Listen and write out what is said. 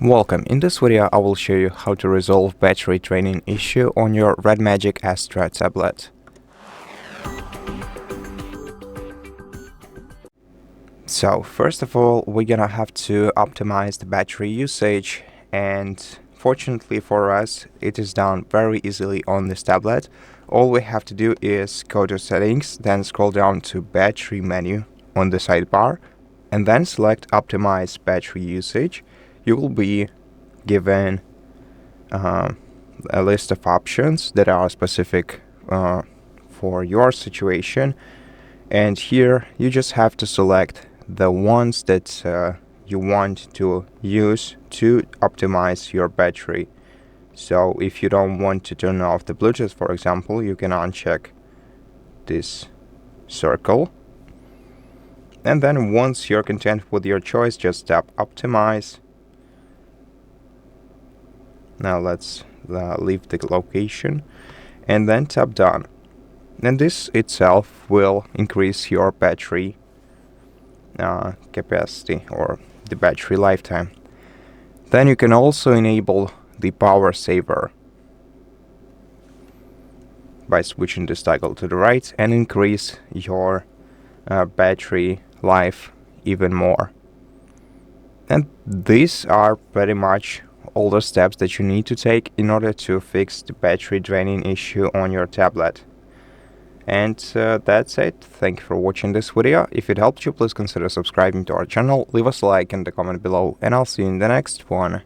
Welcome. In this video I will show you how to resolve battery draining issue on your Red Magic Astra tablet. So first of all, we're gonna have to optimize the battery usage, and fortunately for us it is done very easily on this tablet. All we have to do is go to settings, then scroll down to battery menu on the sidebar and then select optimize battery usage. You will be given a list of options that are specific for your situation, and here you just have to select the ones that you want to use to optimize your battery. So if you don't want to turn off the Bluetooth, for example, you can uncheck this circle, and then once you're content with your choice, just tap optimize. Now let's leave the location and then tap done. And this itself will increase your battery capacity or the battery lifetime. Then you can also enable the power saver by switching this toggle to the right and increase your battery life even more. And these are pretty much all the steps that you need to take in order to fix the battery draining issue on your tablet. And that's it. Thank you for watching this video. If it helped you, please consider subscribing to our channel, leave us a like and a comment below, and I'll see you in the next one.